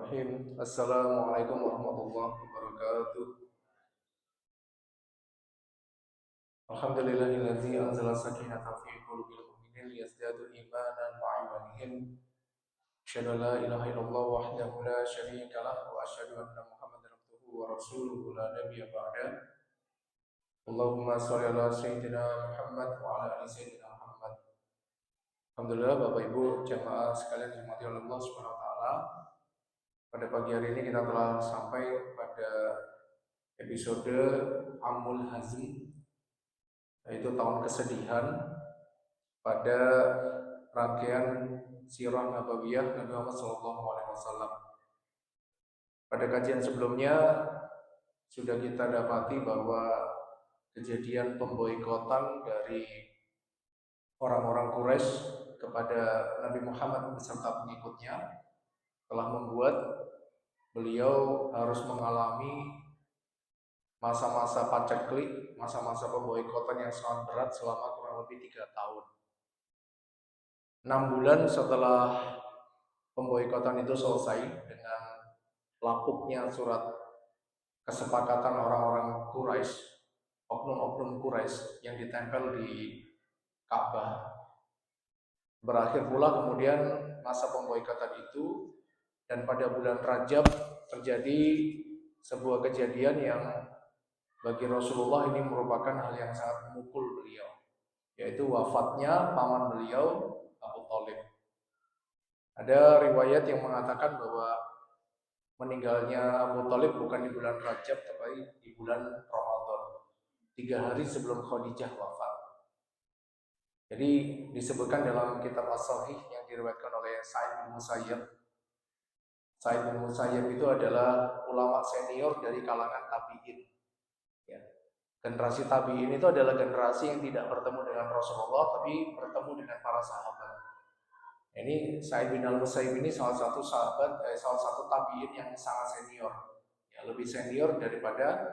Bismillahirrahmanirrahim. Assalamualaikum warahmatullahi wabarakatuh. Alhamdulillahilladzi anzala sakinata fi qulubil mu'minin liyazdadu imanan ma'a imanihim. Asyhadu an la ilaha illallah wahdahu la syarika lah wa asyhadu anna Muhammadan abduhu wa rasuluhu la nabiyya ba'da. Allahumma shalli ala sayyidina Muhammad wa ala ali sayyidina Muhammad. Alhamdulillah Bapak Ibu jamaah sekalian dirahmati oleh Allah Subhanahu wa taala. Pada pagi hari ini kita telah sampai pada episode Amul Hazm, yaitu tahun kesedihan pada rangkaian Sirah Nabawiyah Nabi Muhammad SAW. Pada kajian sebelumnya sudah kita dapati bahwa kejadian pemboikotan dari orang-orang Quraisy kepada Nabi Muhammad beserta pengikutnya telah membuat beliau harus mengalami masa-masa paceklik, masa-masa pemboikotan yang sangat berat selama kurang lebih 3 tahun. 6 bulan setelah pemboikotan itu selesai dengan lapuknya surat kesepakatan orang-orang Quraisy, oknum-oknum Quraisy yang ditempel di Ka'bah, berakhir pula kemudian masa pemboikotan itu. Dan pada bulan Rajab terjadi sebuah kejadian yang bagi Rasulullah ini merupakan hal yang sangat memukul beliau, yaitu wafatnya paman beliau Abu Thalib. Ada riwayat yang mengatakan bahwa meninggalnya Abu Thalib bukan di bulan Rajab tapi di bulan Ramadan, 3 hari sebelum Khadijah wafat. Jadi disebutkan dalam kitab As-Sahih yang diriwayatkan oleh Sa'id bin Musayyab. Sa'id bin Musayyab itu adalah ulama senior dari kalangan tabi'in. Ya. Generasi tabi'in itu adalah generasi yang tidak bertemu dengan Rasulullah, tapi bertemu dengan para sahabat. Ini Sa'id bin Al-Musayyib ini salah satu tabi'in yang sangat senior, ya, lebih senior daripada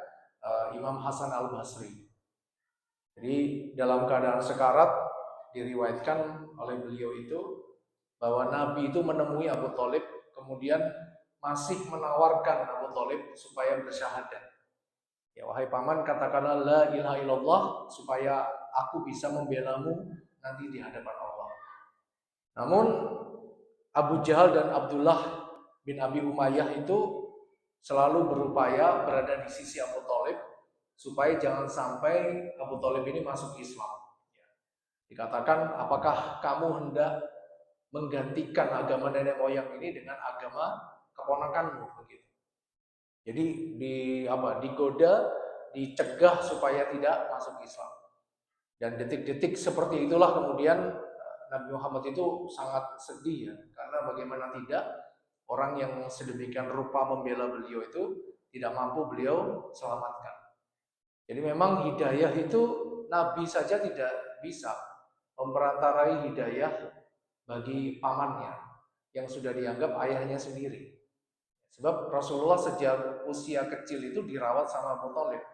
Imam Hasan Al-Basri. Jadi dalam keadaan sekarat diriwayatkan oleh beliau itu bahwa Nabi itu menemui Abu Thalib, kemudian masih menawarkan Abu Thalib supaya bersyahadat. Ya, wahai paman, katakanlah la ilaha illallah supaya aku bisa membelamu nanti di hadapan Allah. Namun Abu Jahal dan Abdullah bin Abi Umayyah itu selalu berupaya berada di sisi Abu Thalib supaya jangan sampai Abu Thalib ini masuk Islam. Dikatakan, apakah kamu hendak menggantikan agama nenek moyang ini dengan agama keponakanmu, begitu. Jadi digoda, dicegah supaya tidak masuk Islam. Dan detik-detik seperti itulah kemudian Nabi Muhammad itu sangat sedih, ya, karena bagaimana tidak orang yang sedemikian rupa membela beliau itu tidak mampu beliau selamatkan. Jadi memang hidayah itu Nabi saja tidak bisa memperantarai hidayah bagi pamannya yang sudah dianggap ayahnya sendiri. Sebab Rasulullah sejak usia kecil itu dirawat sama Abu Thalib.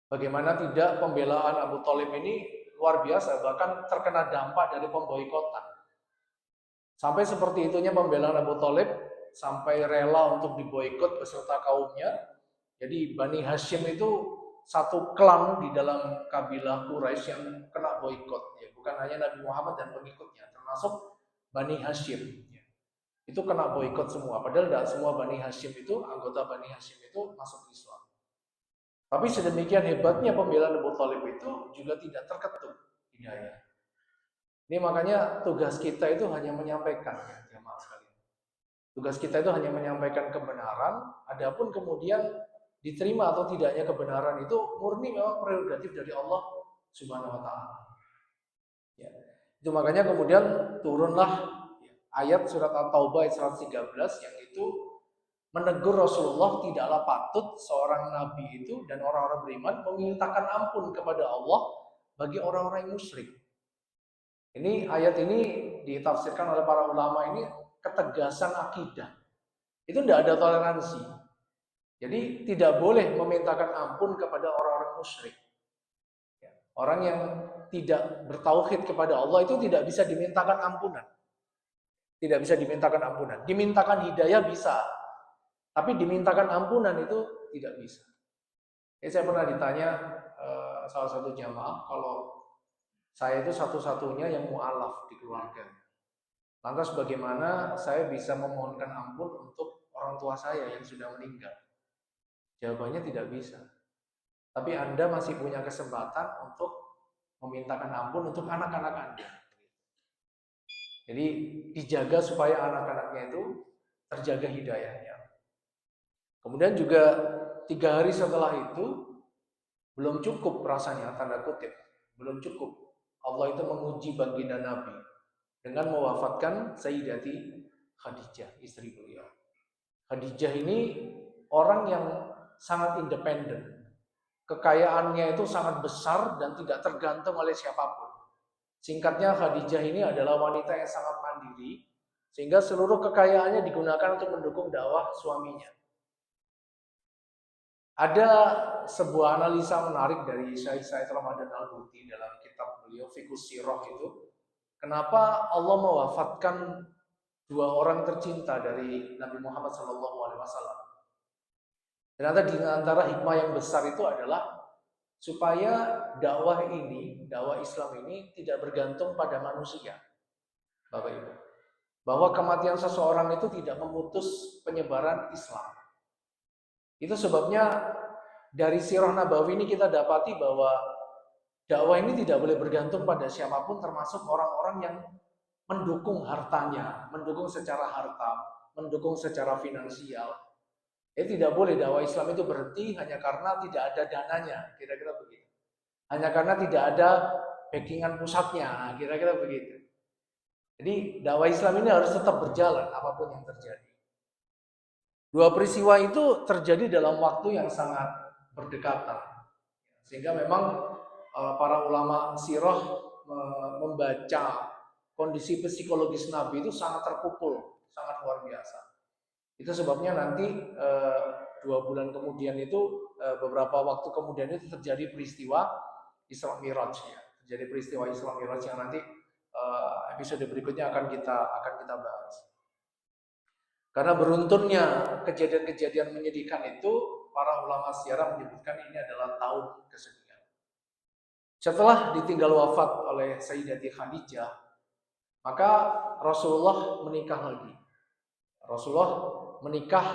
Bagaimana tidak pembelaan Abu Thalib ini luar biasa, bahkan terkena dampak dari pemboikotan. Sampai seperti itunya pembelaan Abu Thalib, sampai rela untuk diboikot beserta kaumnya. Jadi Bani Hashim itu satu klan di dalam kabilah Quraisy yang kena boikot, ya, bukan hanya Nabi Muhammad dan pengikutnya, termasuk Bani Hashim, ya. Itu kena boikot semua, padahal tidak semua Bani Hashim itu, anggota Bani Hashim itu masuk Islam. Tapi sedemikian hebatnya pembelaan Abu Thalib itu juga tidak terketuk hidayah. Ini makanya tugas kita itu hanya menyampaikan, ya, jemaah sekalian. Tugas kita itu hanya menyampaikan kebenaran, adapun kemudian diterima atau tidaknya kebenaran itu murni memang prerogatif dari Allah Subhanahu wa taala. Ya. Itu makanya kemudian turunlah ayat surat At-Taubah ayat 113 yang itu menegur Rasulullah tidaklah patut seorang nabi itu dan orang-orang beriman memintakan ampun kepada Allah bagi orang-orang yang musyrik. Ini ayat ini ditafsirkan oleh para ulama ini ketegasan akidah. Itu tidak ada toleransi. Jadi tidak boleh memintakan ampun kepada orang-orang musyrik. Orang yang tidak bertauhid kepada Allah itu tidak bisa dimintakan ampunan. tidak bisa dimintakan ampunan. Dimintakan hidayah bisa, tapi dimintakan ampunan itu tidak bisa. Saya pernah ditanya salah satu jamaah, kalau saya itu satu-satunya yang mu'alaf di keluarga. Lantas bagaimana saya bisa memohonkan ampun untuk orang tua saya yang sudah meninggal? Jawabannya tidak bisa. Tapi Anda masih punya kesempatan untuk memintakan ampun untuk anak-anak Anda. Jadi dijaga supaya anak-anaknya itu terjaga hidayahnya. Kemudian juga 3 hari setelah itu belum cukup rasanya, tanda kutip, belum cukup. Allah itu menguji baginda Nabi dengan mewafatkan Sayyidati Khadijah, istri beliau. Khadijah ini orang yang sangat independen. Kekayaannya itu sangat besar dan tidak tergantung oleh siapapun. Singkatnya, Khadijah ini adalah wanita yang sangat mandiri, sehingga seluruh kekayaannya digunakan untuk mendukung dakwah suaminya. Ada sebuah analisa menarik dari Syekh Said Ramadan Al-Buti dalam kitab beliau Fiqhus Sirah itu. Kenapa Allah mewafatkan 2 orang tercinta dari Nabi Muhammad SAW? Ternyata di antara hikmah yang besar itu adalah supaya dakwah ini, dakwah Islam ini tidak bergantung pada manusia, Bapak Ibu. Bahwa kematian seseorang itu tidak memutus penyebaran Islam. Itu sebabnya dari Sirah Nabawi ini kita dapati bahwa dakwah ini tidak boleh bergantung pada siapapun, termasuk orang-orang yang mendukung hartanya, mendukung secara harta, mendukung secara finansial. Tidak boleh dakwah Islam itu berhenti hanya karena tidak ada dananya, kira-kira begitu. Hanya karena tidak ada backingan pusatnya, kira-kira begitu. Jadi dakwah Islam ini harus tetap berjalan apapun yang terjadi. 2 peristiwa itu terjadi dalam waktu yang sangat berdekatan. Sehingga memang para ulama sirah membaca kondisi psikologis Nabi itu sangat terpukul, sangat luar biasa. Itu sebabnya nanti 2 bulan kemudian itu, beberapa waktu kemudian itu terjadi peristiwa Isra Miraj ya. Terjadi peristiwa Isra Miraj yang nanti episode berikutnya akan kita bahas. Karena beruntunnya kejadian-kejadian menyedihkan itu, para ulama sirah menyebutkan ini adalah tahun kesedihan. Setelah ditinggal wafat oleh Sayyidati Khadijah, maka Rasulullah menikah lagi. Rasulullah menikah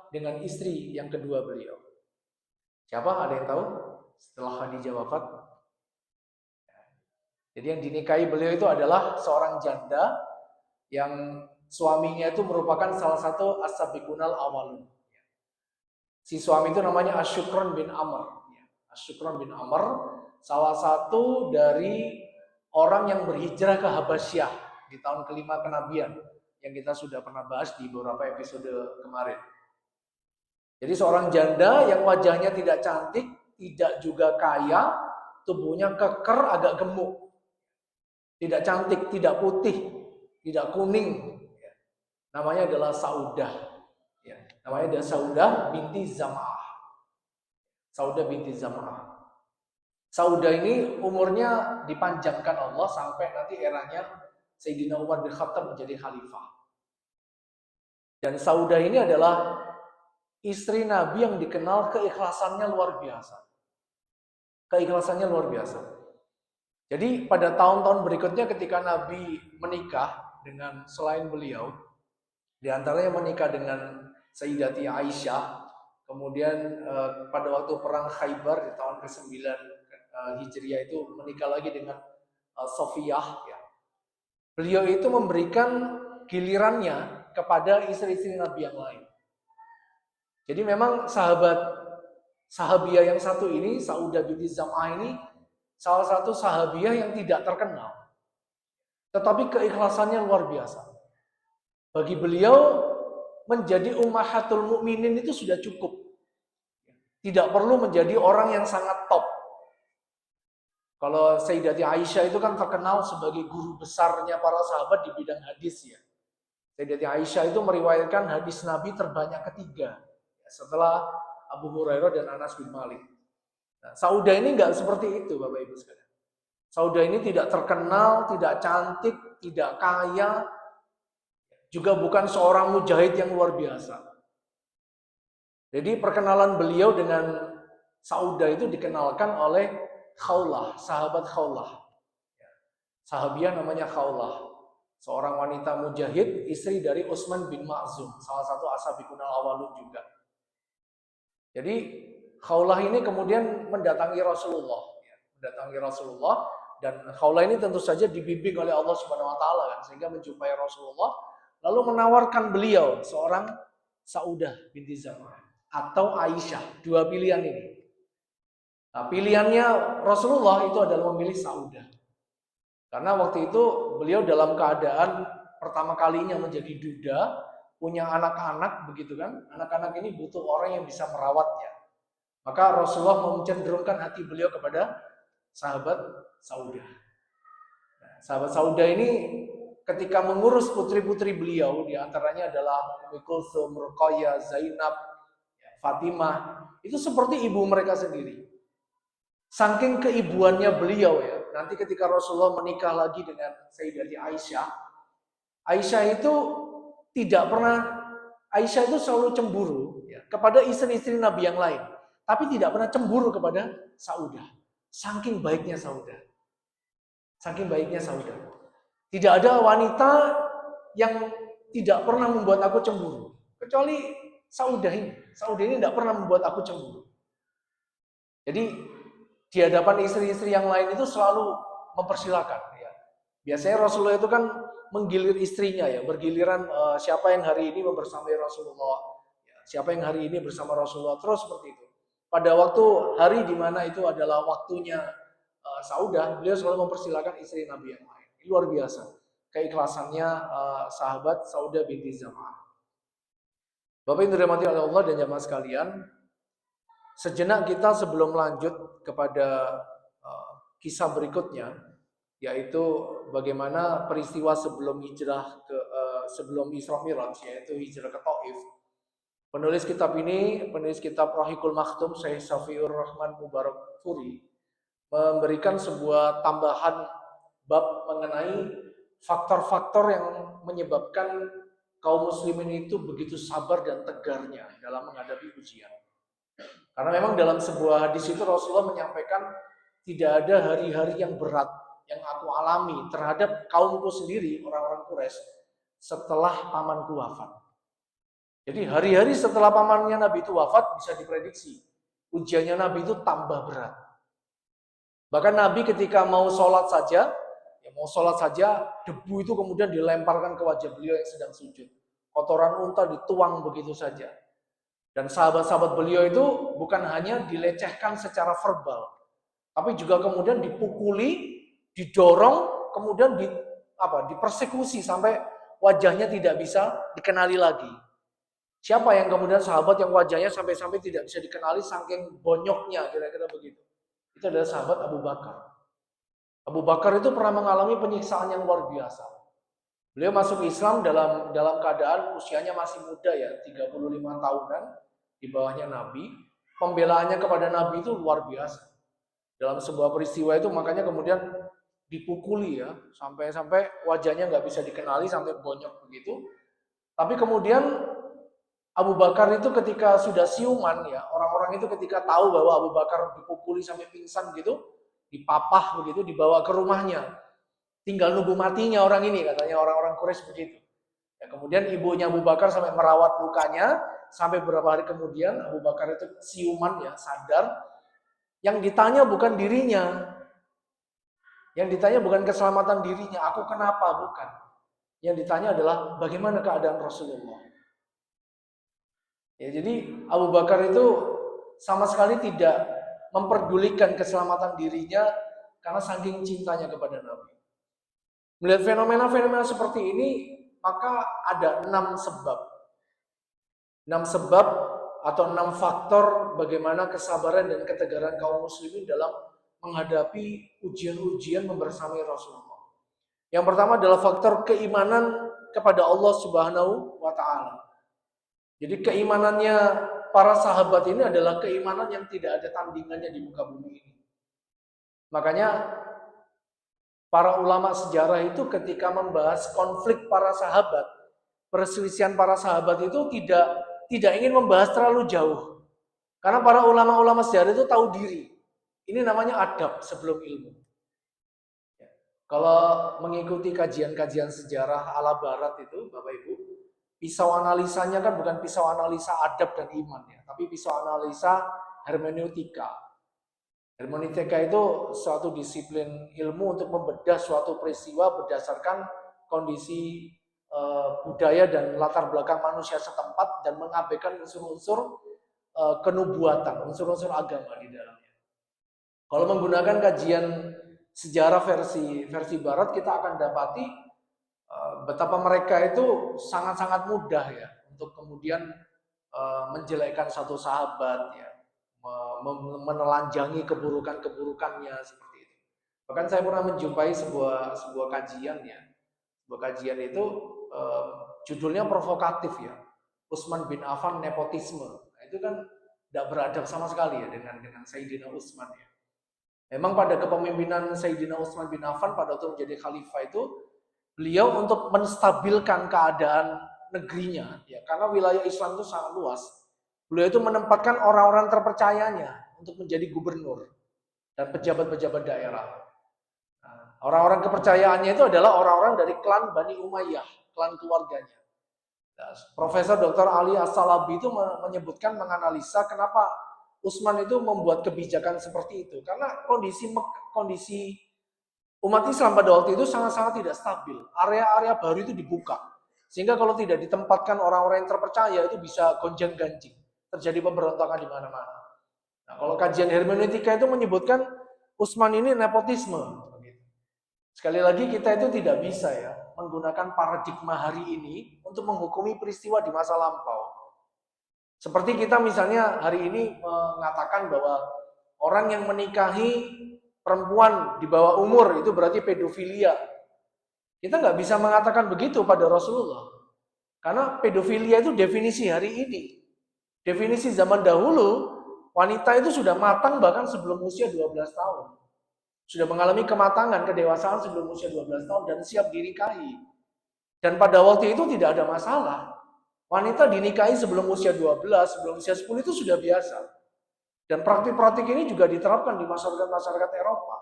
dengan istri yang kedua beliau. Siapa? Ada yang tahu? Setelah Khadijah wafat. Jadi yang dinikahi beliau itu adalah seorang janda yang suaminya itu merupakan salah satu as-sabiqunal awalun. Si suami itu namanya Asyukron bin Amr. Asyukron bin Amr, salah satu dari orang yang berhijrah ke Habasyah di tahun kelima kenabian, yang kita sudah pernah bahas di beberapa episode kemarin. Jadi seorang janda yang wajahnya tidak cantik, tidak juga kaya, tubuhnya keker, agak gemuk. Tidak cantik, tidak putih, tidak kuning. Namanya adalah Saudah. Namanya adalah Saudah binti Zam'ah. Saudah binti Zam'ah. Saudah ini umurnya dipanjangkan Allah sampai nanti eranya Sayyidina Umar bin Khattab menjadi khalifah. Dan Saudah ini adalah istri Nabi yang dikenal keikhlasannya luar biasa. Keikhlasannya luar biasa. Jadi pada tahun-tahun berikutnya ketika Nabi menikah dengan selain beliau, di antaranya menikah dengan Sayyidati Aisyah, kemudian pada waktu perang Khaybar di tahun ke-9 Hijriah itu menikah lagi dengan Sofiyah. Ya. Beliau itu memberikan gilirannya kepada istri-istri Nabi yang lain. Jadi memang sahabiah yang satu ini, Saudah binti Zam'ah ini, salah satu sahabiah yang tidak terkenal. Tetapi keikhlasannya luar biasa. Bagi beliau, menjadi ummahatul mukminin itu sudah cukup. Tidak perlu menjadi orang yang sangat top. Kalau Sayyidati Aisyah itu kan terkenal sebagai guru besarnya para sahabat di bidang hadis ya. Sayyidati Aisyah itu meriwayatkan hadis Nabi terbanyak ketiga setelah Abu Hurairah dan Anas bin Malik. Nah, Saudah ini enggak seperti itu Bapak Ibu sekalian. Saudah ini tidak terkenal, tidak cantik, tidak kaya, juga bukan seorang mujahid yang luar biasa. Jadi perkenalan beliau dengan Saudah itu dikenalkan oleh Khawlah, sahabat Khawlah. Sahabiah namanya Khawlah. Seorang wanita mujahid, istri dari Utsman bin Ma'zum, salah satu ashabikunal awalun juga. Jadi Khawlah ini kemudian mendatangi Rasulullah. Mendatangi Rasulullah, dan Khawlah ini tentu saja dibimbing oleh Allah Subhanahu wa taala kan, sehingga menjumpai Rasulullah lalu menawarkan beliau seorang Saudah binti Zam'ah atau Aisyah, dua pilihan ini. Nah, pilihannya Rasulullah itu adalah memilih Saudah. Karena waktu itu beliau dalam keadaan pertama kalinya menjadi duda, punya anak-anak begitu kan. Anak-anak ini butuh orang yang bisa merawatnya. Maka Rasulullah mencenderungkan hati beliau kepada sahabat Saudah. Nah, sahabat Saudah ini ketika mengurus putri-putri beliau, diantaranya adalah Ummu Kulsum, Ruqayyah, Zainab, Fatimah, itu seperti ibu mereka sendiri. Saking keibuannya beliau ya, nanti ketika Rasulullah menikah lagi dengan Sayyidati Aisyah, Aisyah itu tidak pernah, Aisyah itu selalu cemburu ya, kepada istri-istri Nabi yang lain, tapi tidak pernah cemburu kepada Saudah. Saking baiknya Saudah. Saking baiknya Saudah. Tidak ada wanita yang tidak pernah membuat aku cemburu, kecuali Saudah ini. Saudah ini tidak pernah membuat aku cemburu. Jadi di hadapan istri-istri yang lain itu selalu mempersilahkan. Ya. Biasanya Rasulullah itu kan menggilir istrinya ya, bergiliran siapa yang hari ini membersamai Rasulullah, ya, siapa yang hari ini bersama Rasulullah, terus seperti itu. Pada waktu hari di mana itu adalah waktunya Saudah, beliau selalu mempersilahkan istri Nabi yang lain. Ini luar biasa keikhlasannya sahabat Saudah binti Zam'ah. Bapak yang dirahmati oleh Allah dan jamaah sekalian, sejenak kita sebelum lanjut kepada kisah berikutnya, yaitu bagaimana peristiwa sebelum hijrah sebelum Isra Mi'raj, yaitu hijrah ke Taif. Penulis kitab ini, penulis kitab Rahikul Maktum, Syekh Safiur Rahman Mubarakfuri, memberikan sebuah tambahan bab mengenai faktor-faktor yang menyebabkan kaum muslimin itu begitu sabar dan tegarnya dalam menghadapi ujian. Karena memang dalam sebuah hadis itu Rasulullah menyampaikan tidak ada hari-hari yang berat yang aku alami terhadap kaumku sendiri, orang-orang Quraisy, setelah pamanku wafat. Jadi hari-hari setelah pamannya Nabi itu wafat bisa diprediksi ujiannya Nabi itu tambah berat. Bahkan Nabi ketika mau sholat saja, debu itu kemudian dilemparkan ke wajah beliau yang sedang sujud. Kotoran unta dituang begitu saja. Dan sahabat-sahabat beliau itu bukan hanya dilecehkan secara verbal, tapi juga kemudian dipukuli, didorong, kemudian dipersekusi sampai wajahnya tidak bisa dikenali lagi. Siapa yang kemudian sahabat yang wajahnya sampai-sampai tidak bisa dikenali saking bonyoknya, kira-kira begitu. Itu adalah sahabat Abu Bakar. Abu Bakar itu pernah mengalami penyiksaan yang luar biasa. Beliau masuk Islam dalam keadaan usianya masih muda ya, 35 tahunan, di bawahnya Nabi. Pembelaannya kepada Nabi itu luar biasa. Dalam sebuah peristiwa itu makanya kemudian dipukuli ya, sampai wajahnya nggak bisa dikenali, sampai bonyok begitu. Tapi kemudian Abu Bakar itu ketika sudah siuman ya, orang-orang itu ketika tahu bahwa Abu Bakar dipukuli sampai pingsan gitu, dipapah begitu, dibawa ke rumahnya. Tinggal nunggu matinya orang ini, katanya orang-orang Quraisy begitu. Ya, kemudian ibunya Abu Bakar sampai merawat lukanya, sampai beberapa hari kemudian Abu Bakar itu siuman ya, sadar. Yang ditanya bukan dirinya, yang ditanya bukan keselamatan dirinya, aku kenapa, bukan. Yang ditanya adalah bagaimana keadaan Rasulullah. Ya, jadi Abu Bakar itu sama sekali tidak memperdulikan keselamatan dirinya karena saking cintanya kepada Nabi. Melihat fenomena-fenomena seperti ini, maka ada 6 sebab. 6 sebab atau 6 faktor bagaimana kesabaran dan ketegaran kaum muslimin dalam menghadapi ujian-ujian membersamai Rasulullah. Yang pertama adalah faktor keimanan kepada Allah Subhanahu wa taala. Jadi keimanannya para sahabat ini adalah keimanan yang tidak ada tandingannya di muka bumi ini. Makanya para ulama sejarah itu ketika membahas konflik para sahabat, perselisihan para sahabat itu tidak ingin membahas terlalu jauh. Karena para ulama-ulama sejarah itu tahu diri. Ini namanya adab sebelum ilmu. Kalau mengikuti kajian-kajian sejarah ala barat itu, Bapak Ibu, pisau analisanya kan bukan pisau analisa adab dan iman ya, tapi pisau analisa hermeneutika. Hermeneutika itu suatu disiplin ilmu untuk membedah suatu peristiwa berdasarkan kondisi budaya dan latar belakang manusia setempat dan mengabaikan unsur-unsur kenubuatan, unsur-unsur agama di dalamnya. Kalau menggunakan kajian sejarah versi barat, kita akan dapati betapa mereka itu sangat-sangat mudah ya untuk kemudian menjelekkan satu sahabat ya, menelanjangi keburukannya seperti itu. Bahkan saya pernah menjumpai sebuah kajian ya. Sebuah kajian itu judulnya provokatif ya. Utsman bin Affan nepotisme. Nah, itu kan tidak beradab sama sekali ya dengan Sayyidina Utsman ya. Memang pada kepemimpinan Sayyidina Utsman bin Affan pada waktu menjadi khalifah itu, beliau untuk menstabilkan keadaan negerinya ya, karena wilayah Islam itu sangat luas. Beliau itu menempatkan orang-orang terpercayanya untuk menjadi gubernur dan pejabat-pejabat daerah. Nah, orang-orang kepercayaannya itu adalah orang-orang dari klan Bani Umayyah, klan keluarganya. Nah, Profesor Dr. Ali As-Salabi itu menyebutkan, menganalisa kenapa Utsman itu membuat kebijakan seperti itu. Karena kondisi umat Islam pada waktu itu sangat-sangat tidak stabil. Area-area baru itu dibuka. Sehingga kalau tidak ditempatkan orang-orang yang terpercaya itu bisa gonjang-ganjing. Terjadi pemberontakan di mana-mana. Nah, kalau kajian hermeneutika itu menyebutkan Utsman ini nepotisme. Sekali lagi kita itu tidak bisa ya menggunakan paradigma hari ini untuk menghukumi peristiwa di masa lampau. Seperti kita misalnya hari ini mengatakan bahwa orang yang menikahi perempuan di bawah umur itu berarti pedofilia. Kita nggak bisa mengatakan begitu pada Rasulullah. Karena pedofilia itu definisi hari ini. Definisi zaman dahulu, wanita itu sudah matang bahkan sebelum usia 12 tahun. Sudah mengalami kematangan, kedewasaan sebelum usia 12 tahun dan siap dinikahi. Dan pada waktu itu tidak ada masalah. Wanita dinikahi sebelum usia 12, sebelum usia 10 itu sudah biasa. Dan praktik-praktik ini juga diterapkan di masyarakat Eropa.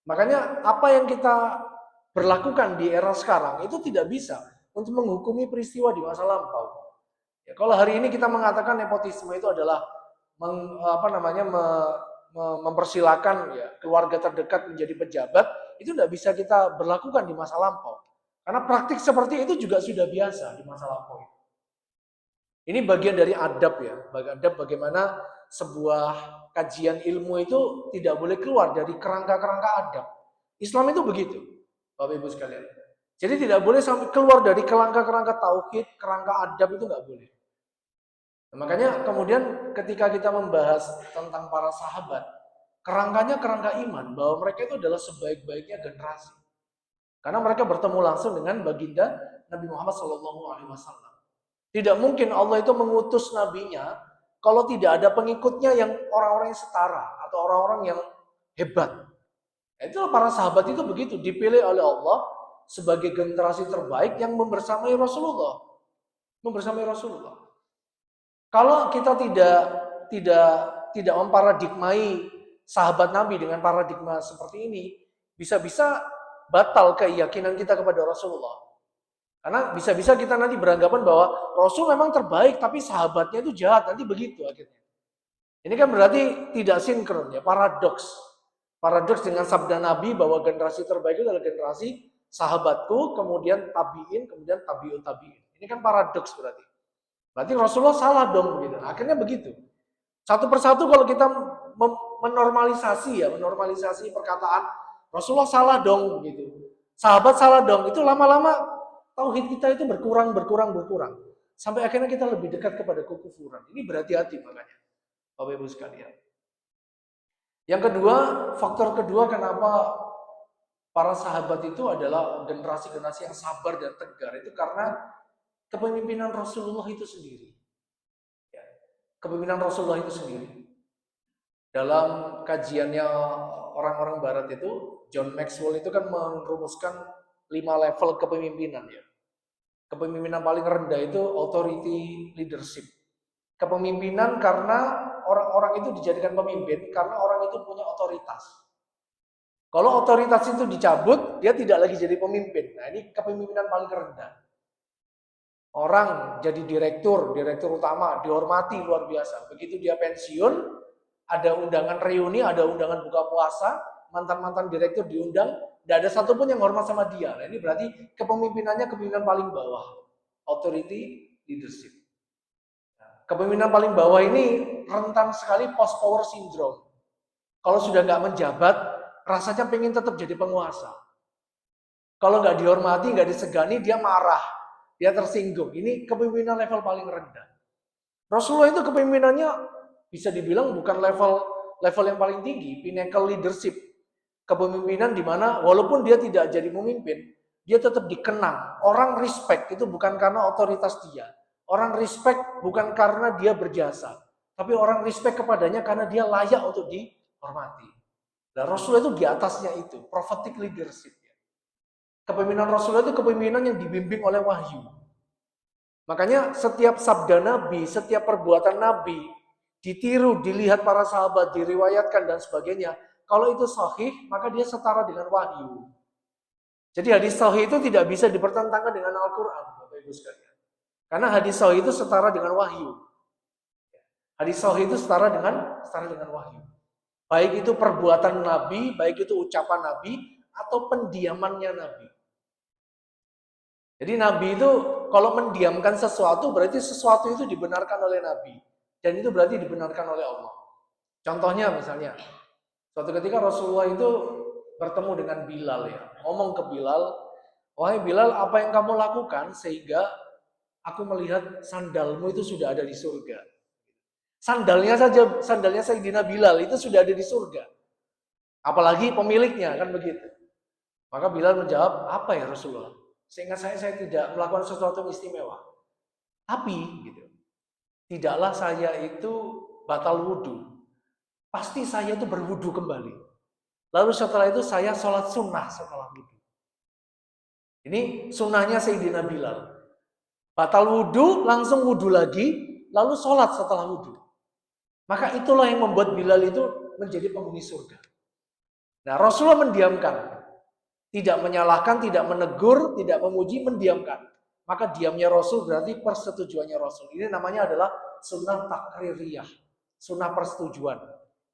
Makanya apa yang kita berlakukan di era sekarang itu tidak bisa untuk menghukumi peristiwa di masa lampau. Ya, kalau hari ini kita mengatakan nepotisme itu adalah mempersilahkan ya keluarga terdekat menjadi pejabat, itu tidak bisa kita berlakukan di masa lampau. Karena praktik seperti itu juga sudah biasa di masa lampau. Ini bagian dari adab ya, adab bagaimana sebuah kajian ilmu itu tidak boleh keluar dari kerangka-kerangka adab. Islam itu begitu, Bapak Ibu sekalian. Jadi tidak boleh sampai keluar dari kerangka-kerangka tauhid, kerangka adab itu nggak boleh. Nah, makanya kemudian ketika kita membahas tentang para sahabat, kerangkanya kerangka iman, bahwa mereka itu adalah sebaik-baiknya generasi. Karena mereka bertemu langsung dengan baginda Nabi Muhammad SAW. Tidak mungkin Allah itu mengutus nabinya kalau tidak ada pengikutnya yang orang-orang yang setara atau orang-orang yang hebat. Itulah para sahabat itu begitu, dipilih oleh Allah sebagai generasi terbaik yang membersamai Rasulullah. Membersamai Rasulullah. Kalau kita tidak memparadigmai sahabat Nabi dengan paradigma seperti ini, bisa-bisa batal keyakinan kita kepada Rasulullah. Karena bisa-bisa kita nanti beranggapan bahwa Rasul memang terbaik, tapi sahabatnya itu jahat. Nanti begitu akhirnya. Ini kan berarti tidak sinkron ya, paradoks. Paradoks dengan sabda Nabi bahwa generasi terbaik itu adalah generasi sahabatku, kemudian tabiin, kemudian tabiut tabiin. Ini kan paradoks berarti. Berarti Rasulullah salah dong begitu. Akhirnya begitu. Satu persatu kalau kita menormalisasi perkataan Rasulullah salah dong begitu. Sahabat salah dong. Itu lama-lama tauhid kita itu berkurang. Sampai akhirnya kita lebih dekat kepada kekufuran. Ini berhati-hati makanya, Bapak Ibu sekalian. Yang kedua, faktor kedua kenapa para sahabat itu adalah generasi-generasi yang sabar dan tegar, itu karena kepemimpinan Rasulullah itu sendiri. Kepemimpinan Rasulullah itu sendiri. Dalam kajiannya orang-orang Barat itu, John Maxwell itu kan merumuskan 5 level kepemimpinan ya. Kepemimpinan paling rendah itu authority leadership. Kepemimpinan karena orang-orang itu dijadikan pemimpin karena orang itu punya otoritas. Kalau otoritas itu dicabut, dia tidak lagi jadi pemimpin. Nah, ini kepemimpinan paling rendah. Orang jadi direktur utama, dihormati luar biasa. Begitu dia pensiun, ada undangan reuni, ada undangan buka puasa, mantan-mantan direktur diundang, tidak ada satupun yang hormat sama dia. Nah, ini berarti kepemimpinannya kepemimpinan paling bawah. Authority leadership. Kepemimpinan paling bawah ini rentan sekali post power syndrome. Kalau sudah nggak menjabat, rasanya pengen tetap jadi penguasa. Kalau nggak dihormati, nggak disegani, dia marah, dia tersinggung. Ini kepemimpinan level paling rendah. Rasulullah itu kepemimpinannya bisa dibilang bukan level yang paling tinggi, pinnacle leadership. Kepemimpinan di mana walaupun dia tidak jadi pemimpin, dia tetap dikenang. Orang respect itu bukan karena otoritas dia. Orang respect bukan karena dia berjasa. Tapi orang respect kepadanya karena dia layak untuk dihormati. Dan Rasulullah itu di atasnya itu, prophetic leadership. Kepemimpinan Rasulullah itu kepemimpinan yang dibimbing oleh wahyu. Makanya setiap sabda Nabi, setiap perbuatan Nabi, ditiru, dilihat para sahabat, diriwayatkan dan sebagainya. Kalau itu sahih, maka dia setara dengan wahyu. Jadi hadis sahih itu tidak bisa dipertentangkan dengan Al-Quran, Bapak Ibu sekalian. Karena hadis sahih itu setara dengan wahyu. Hadis sahih itu setara dengan wahyu. Baik itu perbuatan Nabi, baik itu ucapan Nabi, atau pendiamannya Nabi. Jadi Nabi itu kalau mendiamkan sesuatu, berarti sesuatu itu dibenarkan oleh Nabi. Dan itu berarti dibenarkan oleh Allah. Contohnya misalnya, suatu ketika Rasulullah itu bertemu dengan Bilal ya. Ngomong ke Bilal, wahai Bilal, apa yang kamu lakukan sehingga aku melihat sandalmu itu sudah ada di surga. Sandalnya Sayyidina Bilal itu sudah ada di surga. Apalagi pemiliknya, kan begitu. Maka Bilal menjawab, apa ya Rasulullah? Sehingga saya tidak melakukan sesuatu yang istimewa. Tapi, gitu, tidaklah saya itu batal wudhu. Pasti saya itu berwudhu kembali. Lalu setelah itu saya sholat sunnah setelah wudhu. Ini sunnahnya Sayyidina Bilal. Batal wudhu, langsung wudhu lagi, lalu sholat setelah wudhu. Maka itulah yang membuat Bilal itu menjadi penghuni surga. Nah, Rasulullah mendiamkan. Tidak menyalahkan, tidak menegur, tidak memuji, mendiamkan. Maka diamnya Rasul berarti persetujuannya Rasul. Ini namanya adalah sunnah takririyah. Sunnah persetujuan.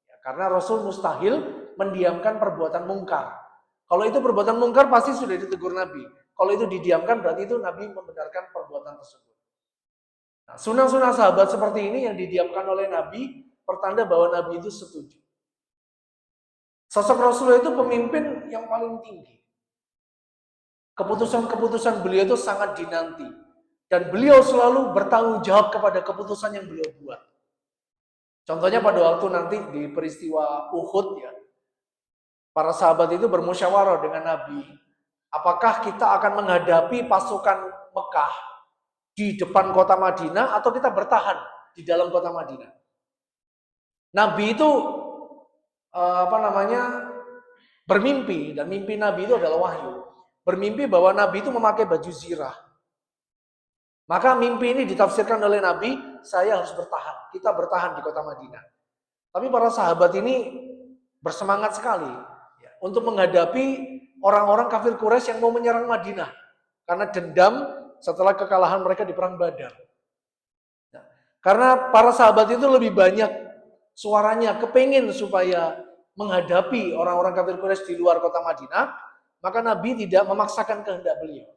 Ya, karena Rasul mustahil mendiamkan perbuatan mungkar. Kalau itu perbuatan mungkar pasti sudah ditegur Nabi. Kalau itu didiamkan berarti itu Nabi membenarkan perbuatan tersebut. Nah, sunnah-sunnah sahabat seperti ini yang didiamkan oleh Nabi, pertanda bahwa Nabi itu setuju. Sosok Rasulullah itu pemimpin yang paling tinggi. Keputusan-keputusan beliau itu sangat dinanti. Dan beliau selalu bertanggung jawab kepada keputusan yang beliau buat. Contohnya pada waktu nanti di peristiwa Uhud ya. Para sahabat itu bermusyawarah dengan Nabi. Apakah kita akan menghadapi pasukan Mekah di depan kota Madinah atau kita bertahan di dalam kota Madinah? Nabi itu bermimpi, dan mimpi Nabi itu adalah wahyu. Bermimpi bahwa Nabi itu memakai baju zirah. Maka mimpi ini ditafsirkan oleh Nabi, saya harus bertahan. Kita bertahan di kota Madinah. Tapi para sahabat ini bersemangat sekali ya, untuk menghadapi orang-orang kafir Quraisy yang mau menyerang Madinah. Karena dendam setelah kekalahan mereka di perang Badar. Nah, karena para sahabat itu lebih banyak suaranya kepingin supaya menghadapi orang-orang kafir Quraisy di luar kota Madinah, maka Nabi tidak memaksakan kehendak beliau.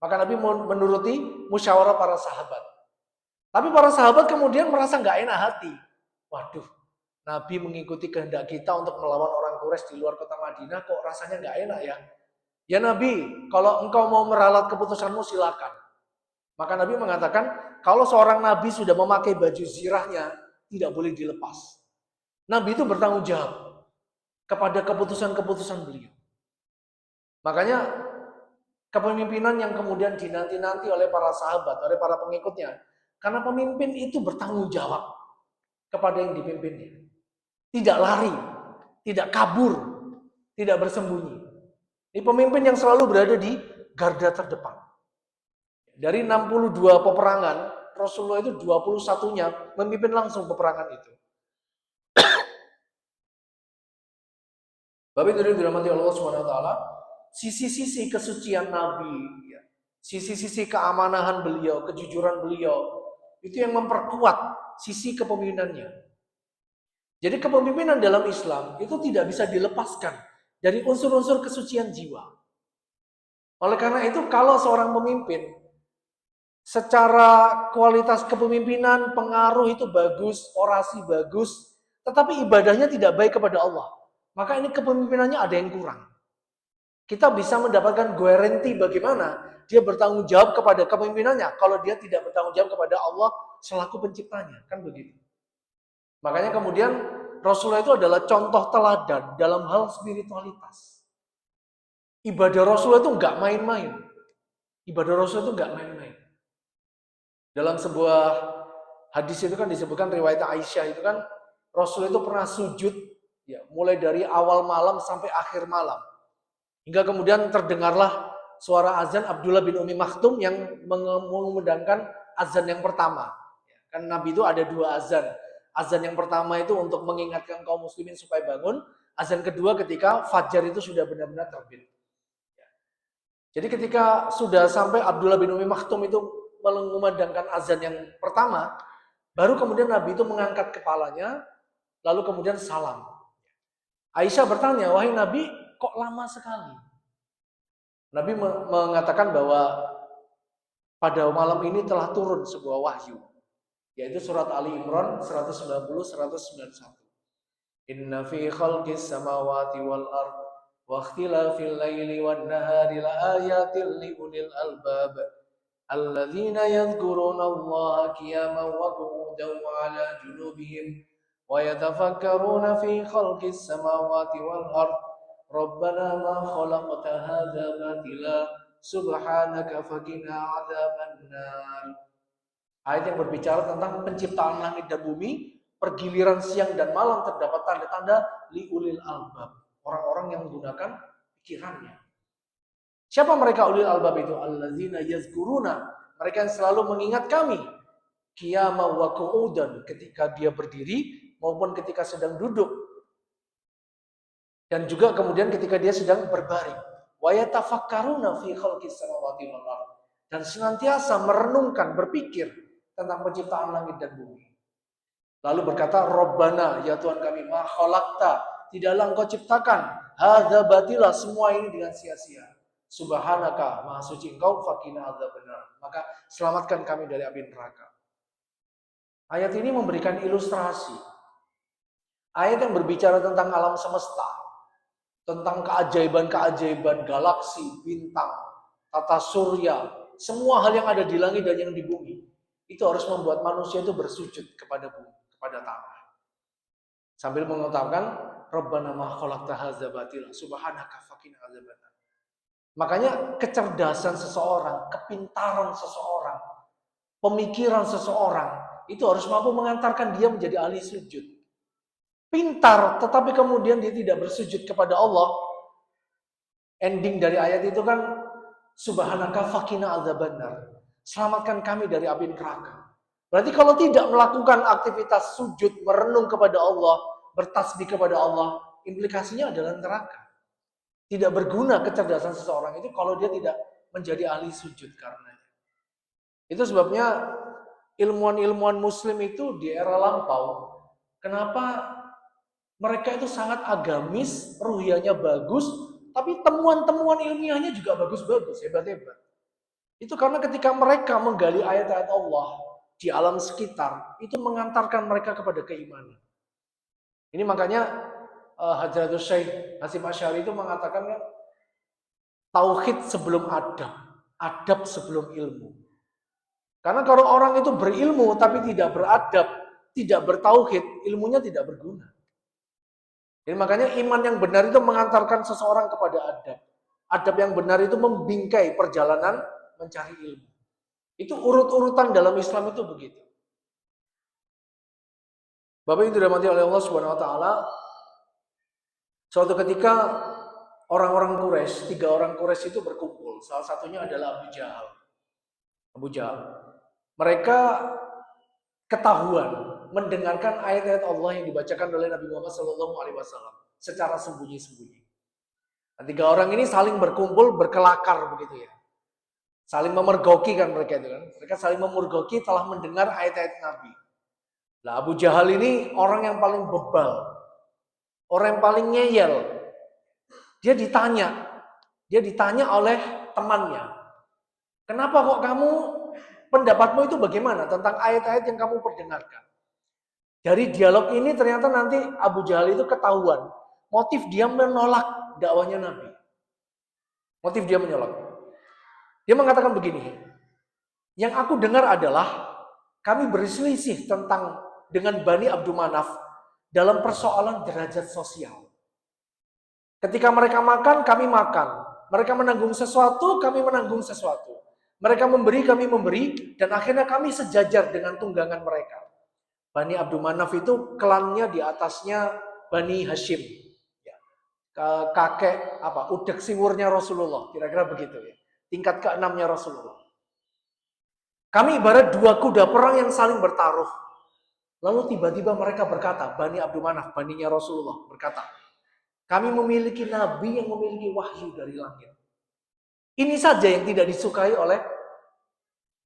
Maka Nabi menuruti musyawarah para sahabat. Tapi para sahabat kemudian merasa nggak enak hati. Waduh, Nabi mengikuti kehendak kita untuk melawan orang Quraisy di luar kota Madinah, kok rasanya nggak enak ya? Ya Nabi, kalau engkau mau meralat keputusanmu silakan. Maka Nabi mengatakan, kalau seorang Nabi sudah memakai baju zirahnya, tidak boleh dilepas. Nabi itu bertanggung jawab kepada keputusan-keputusan beliau. Makanya kepemimpinan yang kemudian dinanti-nanti oleh para sahabat, oleh para pengikutnya. Karena pemimpin itu bertanggung jawab kepada yang dipimpinnya. Tidak lari, tidak kabur, tidak bersembunyi. Ini pemimpin yang selalu berada di garda terdepan. Dari 62 peperangan, Rasulullah itu 21-nya memimpin langsung peperangan itu. Bapak itu dirahmati Allah SWT, sisi-sisi kesucian Nabi, ya, sisi-sisi keamanahan beliau, kejujuran beliau, itu yang memperkuat sisi kepemimpinannya. Jadi kepemimpinan dalam Islam itu tidak bisa dilepaskan dari unsur-unsur kesucian jiwa. Oleh karena itu, kalau seorang pemimpin secara kualitas kepemimpinan, pengaruh itu bagus, orasi bagus, tetapi ibadahnya tidak baik kepada Allah, maka ini kepemimpinannya ada yang kurang. Kita bisa mendapatkan garansi bagaimana dia bertanggung jawab kepada kepemimpinannya kalau dia tidak bertanggung jawab kepada Allah selaku penciptanya, kan begitu. Makanya kemudian Rasulullah itu adalah contoh teladan dalam hal spiritualitas. Ibadah Rasulullah itu nggak main-main. Ibadah Rasulullah itu nggak main-main. Dalam sebuah hadis itu kan disebutkan riwayat Aisyah itu kan Rasulullah itu pernah sujud ya, mulai dari awal malam sampai akhir malam. Hingga kemudian terdengarlah suara azan Abdullah bin Umi Maktum yang mengumandangkan azan yang pertama. Kan Nabi itu ada dua azan. Azan yang pertama itu untuk mengingatkan kaum muslimin supaya bangun. Azan kedua ketika fajar itu sudah benar-benar terbit. Jadi ketika sudah sampai Abdullah bin Umi Maktum itu mengumandangkan azan yang pertama, baru kemudian Nabi itu mengangkat kepalanya, lalu kemudian salam. Aisyah bertanya, wahai Nabi, kok lama sekali? Nabi mengatakan bahwa pada malam ini telah turun sebuah wahyu, yaitu surat Ali Imran 190-191. Inna fi khalqis samawati wal ard wa ikhtilafil laili wan nahari la ayatin li ulil albab alladzina yadhkuruna Allaha qiyaman wa qu'udan wa 'ala junubihim wa yatafakkaruna fi khalqis samawati wal ard rabbana ma khalaqta hadza batila subhanaka faqina 'adzabannar. Ayat yang berbicara tentang penciptaan langit dan bumi, pergiliran siang dan malam terdapat tanda-tanda liulil albab, orang-orang yang menggunakan pikirannya. Siapa mereka ulil albab itu? Allazina yazkuruna, mereka yang selalu mengingat kami. Qiyama wa qu'udan, ketika dia berdiri maupun ketika sedang duduk. Dan juga kemudian ketika dia sedang berbaring. Wa yatafakkaruna fi khalqis samawati wal ardh, dan senantiasa merenungkan, berpikir tentang penciptaan langit dan bumi. Lalu berkata, Rabbana, ya Tuhan kami, ma khalaqta, tidaklah engkau ciptakan, hadza batila, semua ini dengan sia-sia. Subhanaka, maha suci engkau, faqina adzabannar, maka selamatkan kami dari api neraka. Ayat ini memberikan ilustrasi. Ayat yang berbicara tentang alam semesta, tentang keajaiban-keajaiban galaksi, bintang, tata surya, semua hal yang ada di langit dan yang di bumi, itu harus membuat manusia itu bersujud kepada bumi, kepada tanah. Sambil mengutarakan, Rabbana ma khalaqta hadza batila, subhanaka faqina adzabannar. Makanya kecerdasan seseorang, kepintaran seseorang, pemikiran seseorang, itu harus mampu mengantarkan dia menjadi ahli sujud. Pintar, tetapi kemudian dia tidak bersujud kepada Allah. Ending dari ayat itu kan, subhanaka faqina adzabannar, selamatkan kami dari api neraka. Berarti kalau tidak melakukan aktivitas sujud, merenung kepada Allah, bertasbih kepada Allah, implikasinya adalah neraka. Tidak berguna kecerdasan seseorang itu kalau dia tidak menjadi ahli sujud karenanya. Itu sebabnya ilmuwan-ilmuwan muslim itu di era lampau, kenapa mereka itu sangat agamis, ruhiyahnya bagus, tapi temuan-temuan ilmiahnya juga bagus-bagus, hebat-hebat. Itu karena ketika mereka menggali ayat-ayat Allah di alam sekitar, itu mengantarkan mereka kepada keimanan. Ini makanya Hadratul Syekh Hasyim Asy'ari itu mengatakan kan, tauhid sebelum adab, adab sebelum ilmu. Karena kalau orang itu berilmu tapi tidak beradab, tidak bertauhid, ilmunya tidak berguna. Jadi makanya iman yang benar itu mengantarkan seseorang kepada adab. Adab yang benar itu membingkai perjalanan mencari ilmu. Itu urut-urutan dalam Islam itu begitu. Bapak yang dirahmati oleh Allah Subhanahu wa taala, suatu ketika orang-orang Quraisy, 3 orang Quraisy itu berkumpul. Salah satunya adalah Abu Jahal. Abu Jahal. Mereka ketahuan mendengarkan ayat-ayat Allah yang dibacakan oleh Nabi Muhammad SAW secara sembunyi-sembunyi. Nah, 3 orang ini saling berkumpul, berkelakar begitu ya. Saling memergoki kan mereka itu kan. Mereka saling memergoki telah mendengar ayat-ayat Nabi. Nah, Abu Jahal ini orang yang paling bebal. Orang yang paling ngeyel. Dia ditanya oleh temannya. Kenapa kok kamu, pendapatmu itu bagaimana tentang ayat-ayat yang kamu perdengarkan? Dari dialog ini ternyata nanti Abu Jahal itu ketahuan. Motif dia menolak dakwahnya Nabi. Motif dia menolak. Dia mengatakan begini. Yang aku dengar adalah kami berselisih dengan Bani Abdul Manaf dalam persoalan derajat sosial. Ketika mereka makan, kami makan. Mereka menanggung sesuatu, kami menanggung sesuatu. Mereka memberi, kami memberi. Dan akhirnya kami sejajar dengan tunggangan mereka. Bani Abdul Manaf itu klannya di atasnya Bani Hashim. Ya. Kakek udek siwurnya Rasulullah. Kira-kira begitu ya. Tingkat ke-6-nya Rasulullah. Kami ibarat 2 kuda perang yang saling bertaruh. Lalu tiba-tiba mereka berkata, Bani Abdul Manaf, baninya Rasulullah berkata, kami memiliki nabi yang memiliki wahyu dari langit. Ini saja yang tidak disukai oleh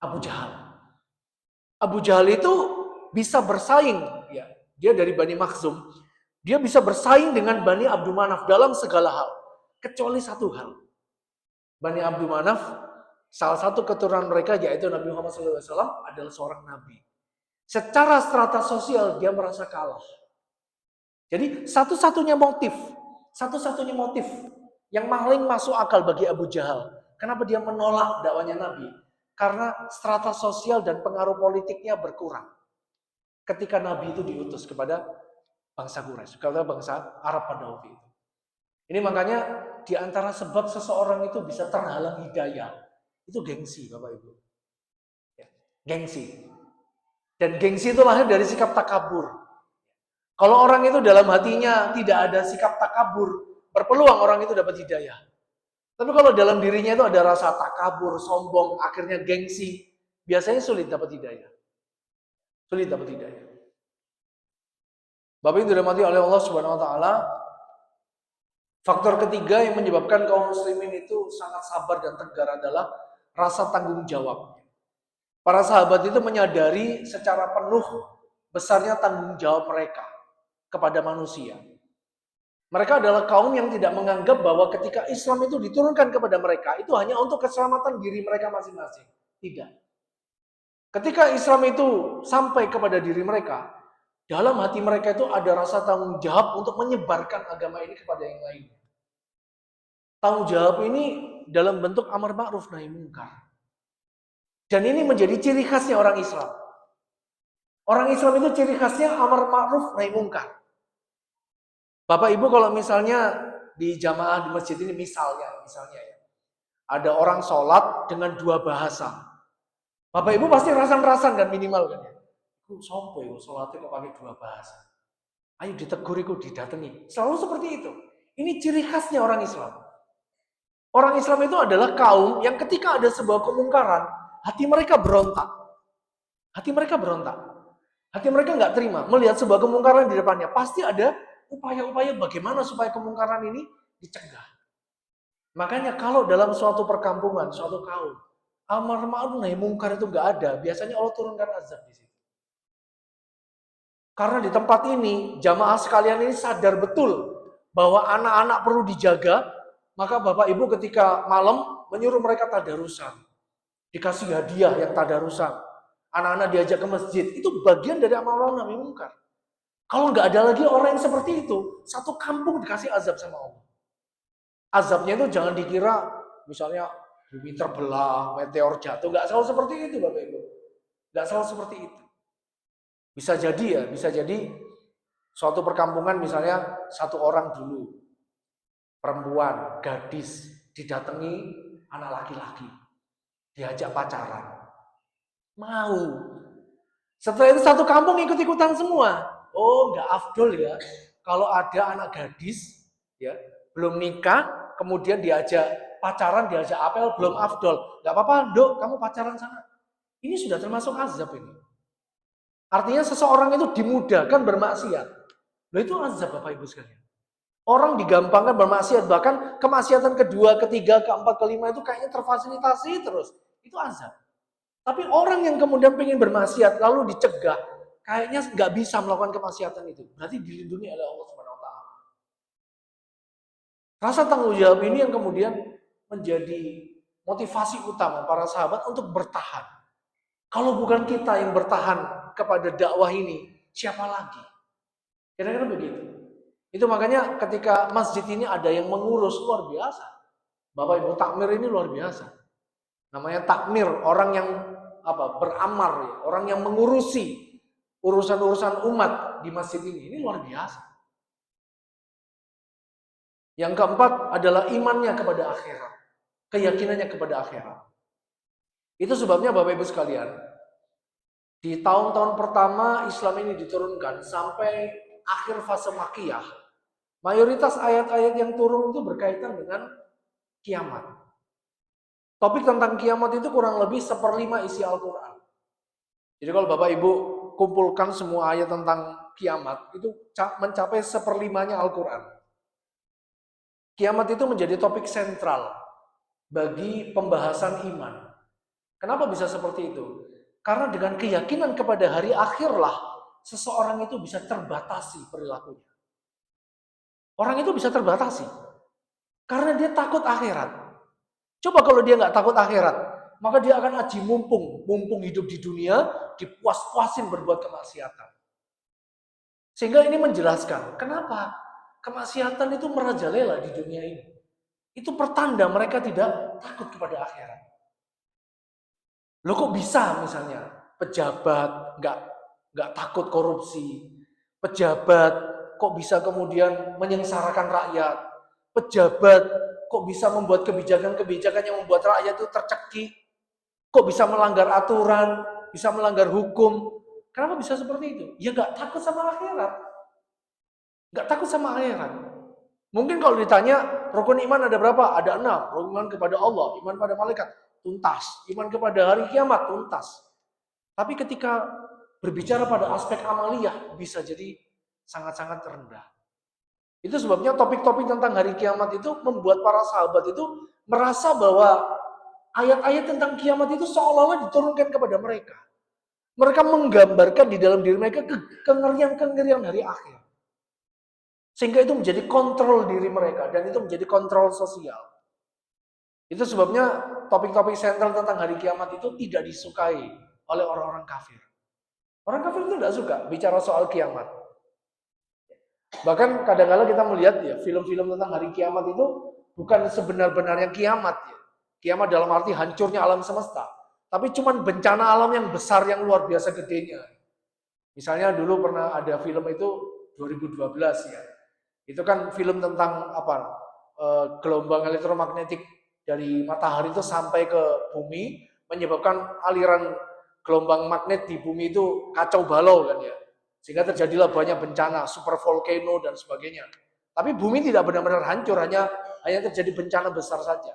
Abu Jahal. Abu Jahal itu bisa bersaing, ya. Dia dari Bani Makhzum. Dia bisa bersaing dengan Bani Abdul Manaf dalam segala hal. Kecuali satu hal. Bani Abdul Manaf, salah satu keturunan mereka yaitu Nabi Muhammad SAW adalah seorang nabi. Secara strata sosial dia merasa kalah. Jadi satu-satunya motif yang paling masuk akal bagi Abu Jahal. Kenapa dia menolak dakwanya Nabi? Karena strata sosial dan pengaruh politiknya berkurang. Ketika Nabi itu diutus kepada bangsa Quraisy, kepada bangsa Arab pada waktu itu. Ini makanya di antara sebab seseorang itu bisa terhalang hidayah, itu gengsi, Bapak Ibu. Ya, gengsi. Dan gengsi itu lahir dari sikap takabur. Kalau orang itu dalam hatinya tidak ada sikap takabur, berpeluang orang itu dapat hidayah. Tapi kalau dalam dirinya itu ada rasa takabur, sombong, akhirnya gengsi, biasanya sulit dapat hidayah. Sulit dapat hidayah. Bapak Ibu dirahmati oleh Allah Subhanahu wa taala, faktor ketiga yang menyebabkan kaum muslimin itu sangat sabar dan tegar adalah rasa tanggung jawab. Para sahabat itu menyadari secara penuh besarnya tanggung jawab mereka kepada manusia. Mereka adalah kaum yang tidak menganggap bahwa ketika Islam itu diturunkan kepada mereka, itu hanya untuk keselamatan diri mereka masing-masing. Tidak. Ketika Islam itu sampai kepada diri mereka, dalam hati mereka itu ada rasa tanggung jawab untuk menyebarkan agama ini kepada yang lain. Tanggung jawab ini dalam bentuk amar ma'ruf nahi munkar. Dan ini menjadi ciri khasnya orang Islam. Orang Islam itu ciri khasnya amar ma'ruf nahi munkar. Bapak Ibu kalau misalnya di jamaah di masjid ini misalnya ya, ada orang sholat dengan 2 bahasa. Bapak Ibu pasti rasan-rasan kan minimal kan ya. Itu sopo ya sholatnya kok pakai 2 bahasa. Ayo ditegur iku didatangi. Selalu seperti itu. Ini ciri khasnya orang Islam. Orang Islam itu adalah kaum yang ketika ada sebuah kemungkaran, hati mereka berontak. Hati mereka berontak. Hati mereka nggak terima melihat sebuah kemungkaran di depannya. Pasti ada upaya-upaya bagaimana supaya kemungkaran ini dicegah. Makanya kalau dalam suatu perkampungan, suatu kaum, amar ma'ruf nahi munkar itu nggak ada, biasanya Allah turunkan azab di situ. Karena di tempat ini, jamaah sekalian ini sadar betul bahwa anak-anak perlu dijaga, maka Bapak Ibu ketika malam menyuruh mereka tadarusan. Dikasih hadiah yang tadarusan. Anak-anak diajak ke masjid. Itu bagian dari amar ma'ruf nahi munkar. Kalau nggak ada lagi orang yang seperti itu, satu kampung dikasih azab sama Allah. Azabnya itu jangan dikira misalnya bumi terbelah, meteor jatuh. Nggak selalu seperti itu Bapak Ibu. Nggak selalu seperti itu. Bisa jadi suatu perkampungan misalnya satu orang dulu, perempuan, gadis, didatangi anak laki-laki, diajak pacaran, mau. Setelah itu satu kampung ikut-ikutan semua. Oh, nggak afdol ya, kalau ada anak gadis, ya belum nikah, kemudian diajak pacaran, diajak apel, belum afdol. Nggak apa-apa, Dok, kamu pacaran sana. Ini sudah termasuk azab ini. Artinya seseorang itu dimudahkan bermaksiat. Loh itu azab Bapak Ibu sekalian. Orang digampangkan bermaksiat, bahkan kemaksiatan kedua, ketiga, keempat, kelima itu kayaknya terfasilitasi terus. Itu azab. Tapi orang yang kemudian pengen bermaksiat lalu dicegah, kayaknya nggak bisa melakukan kemaksiatan itu. Berarti dilindungi oleh Allah Subhanahu Wa Taala. Rasa tanggung jawab ini yang kemudian menjadi motivasi utama para sahabat untuk bertahan. Kalau bukan kita yang bertahan kepada dakwah ini, siapa lagi? Kira-kira begitu. Itu makanya ketika masjid ini ada yang mengurus, luar biasa. Bapak Ibu takmir ini luar biasa. Namanya takmir, orang yang beramar, ya, orang yang mengurusi urusan-urusan umat di masjid ini. Ini luar biasa. Yang keempat adalah imannya kepada akhirat, keyakinannya kepada akhirat. Itu sebabnya Bapak Ibu sekalian, di tahun-tahun pertama Islam ini diturunkan sampai akhir fase Makkiyah, mayoritas ayat-ayat yang turun itu berkaitan dengan kiamat. Topik tentang kiamat itu kurang lebih 1/5 isi Al-Quran. Jadi kalau Bapak Ibu kumpulkan semua ayat tentang kiamat, itu mencapai 1/5-nya Al-Quran. Kiamat itu menjadi topik sentral bagi pembahasan iman. Kenapa bisa seperti itu? Karena dengan keyakinan kepada hari akhirlah seseorang itu bisa terbatasi perilakunya. Orang itu bisa terbatasi karena dia takut akhirat. Coba kalau dia nggak takut akhirat, maka dia akan aji mumpung hidup di dunia, dipuas-puasin berbuat kemaksiatan. Sehingga ini menjelaskan kenapa kemaksiatan itu merajalela di dunia ini. Itu pertanda mereka tidak takut kepada akhirat. Loh kok bisa misalnya pejabat nggak takut korupsi, pejabat kok bisa kemudian menyengsarakan rakyat, pejabat kok bisa membuat kebijakan-kebijakan yang membuat rakyat itu tercekik, kok bisa melanggar aturan, bisa melanggar hukum. Kenapa bisa seperti itu? Ya nggak takut sama akhirat, nggak takut sama akhirat. Mungkin kalau ditanya rukun iman ada berapa? Ada 6. Rukun iman kepada Allah, iman pada malaikat, tuntas. Iman kepada hari kiamat, tuntas. Tapi ketika berbicara pada aspek amaliyah, bisa jadi sangat-sangat rendah. Itu sebabnya topik-topik tentang hari kiamat itu membuat para sahabat itu merasa bahwa ayat-ayat tentang kiamat itu seolah-olah diturunkan kepada mereka. Mereka menggambarkan di dalam diri mereka kengerian-kengerian hari akhir. Sehingga itu menjadi kontrol diri mereka dan itu menjadi kontrol sosial. Itu sebabnya topik-topik sentral tentang hari kiamat itu tidak disukai oleh orang-orang kafir. Orang kafir itu tidak suka bicara soal kiamat. Bahkan kadang-kadang kita melihat ya film-film tentang hari kiamat itu bukan sebenar-benarnya kiamat ya. Kiamat dalam arti hancurnya alam semesta. Tapi cuma bencana alam yang besar yang luar biasa gedenya. Misalnya dulu pernah ada film itu 2012 ya. Itu kan film tentang gelombang elektromagnetik dari matahari itu sampai ke bumi, menyebabkan aliran gelombang magnet di bumi itu kacau balau kan ya. Sehingga terjadilah banyak bencana, super volcano dan sebagainya. Tapi bumi tidak benar-benar hancur, hanya terjadi bencana besar saja.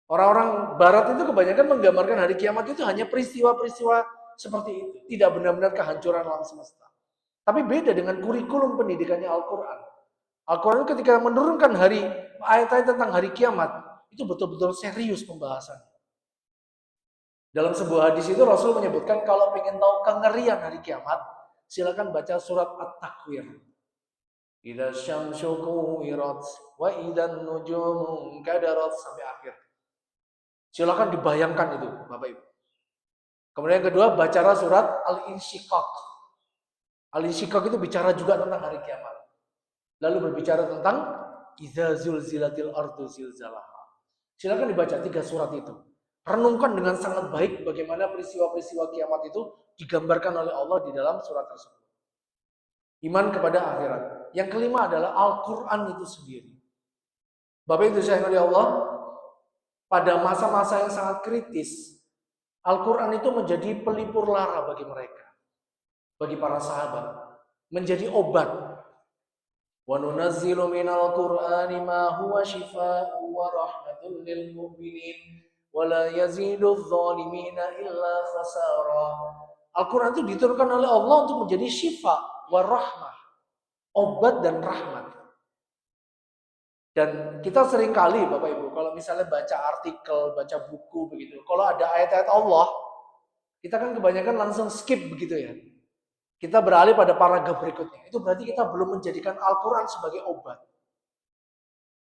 Orang-orang barat itu kebanyakan menggambarkan hari kiamat itu hanya peristiwa-peristiwa seperti itu, tidak benar-benar kehancuran alam semesta. Tapi beda dengan kurikulum pendidikannya Al-Quran. Al-Quran ketika menurunkan ayat-ayat tentang hari kiamat, itu betul-betul serius pembahasan. Dalam sebuah hadis itu Rasul menyebutkan kalau ingin tahu kengerian hari kiamat, silakan baca surat At-Takwir. Idza syamsu kuwirat wa idzan nujumu kadarat sampai akhir. Silakan dibayangkan itu, Bapak Ibu. Kemudian yang kedua, baca surat Al-Insyiqaq. Al-Insyiqaq itu bicara juga tentang hari kiamat. Lalu berbicara tentang idza zulzilatil ardu zilzalaha. Silakan dibaca 3 surat itu. Renungkan dengan sangat baik bagaimana peristiwa-peristiwa kiamat itu digambarkan oleh Allah di dalam surat tersebut. Iman kepada akhirat. Yang kelima adalah Al-Quran itu sendiri. Bapak Ibu sayang oleh Allah, pada masa-masa yang sangat kritis, Al-Quran itu menjadi pelipur lara bagi mereka. Bagi para sahabat. Menjadi obat. Wa nunazzilu minal Qur'ani ma huwa shifaa'un wa rahmatun lil mu'minin ولا يزيد الظالمين إلا خسارا. Al-Quran itu diturunkan oleh Allah untuk menjadi syifa warahmah, obat dan rahmat. Dan kita sering kali Bapak Ibu, kalau misalnya baca artikel, baca buku begitu, kalau ada ayat-ayat Allah, kita kan kebanyakan langsung skip begitu ya. Kita beralih pada paragraf berikutnya. Itu berarti kita belum menjadikan Al-Quran sebagai obat.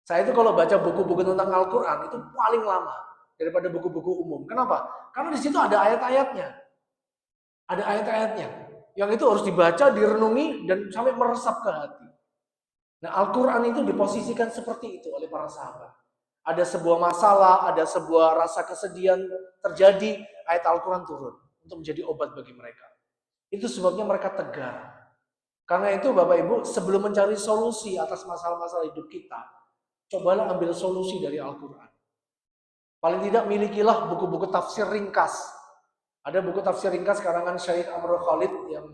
Saya itu kalau baca buku-buku tentang Al-Quran itu paling lama daripada buku-buku umum. Kenapa? Karena di situ ada ayat-ayatnya. Ada ayat-ayatnya. Yang itu harus dibaca, direnungi, dan sampai meresap ke hati. Nah, Al-Quran itu diposisikan seperti itu oleh para sahabat. Ada sebuah masalah, ada sebuah rasa kesedihan terjadi, ayat Al-Quran turun untuk menjadi obat bagi mereka. Itu sebabnya mereka tegar. Karena itu Bapak Ibu, sebelum mencari solusi atas masalah-masalah hidup kita, cobalah ambil solusi dari Al-Quran. Paling tidak milikilah buku-buku tafsir ringkas. Ada buku tafsir ringkas karangan Syekh Amrul Khalid yang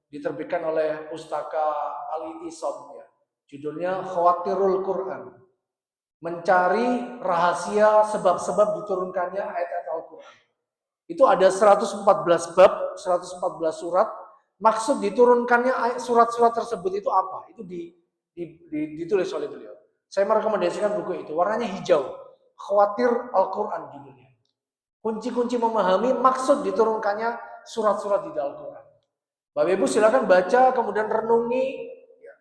diterbitkan oleh Pustaka Al-Itisam ya. Judulnya Khawatirul Quran. Mencari rahasia sebab-sebab diturunkannya ayat-ayat Al-Quran. Itu ada 114 bab, 114 surat. Maksud diturunkannya surat-surat tersebut itu apa? Itu ditulis oleh beliau. Saya merekomendasikan buku itu. Warnanya hijau. Khawatir Al-Quran judulnya. Kunci-kunci memahami maksud diturunkannya surat-surat di Al-Quran. Bapak Ibu silakan baca, kemudian renungi,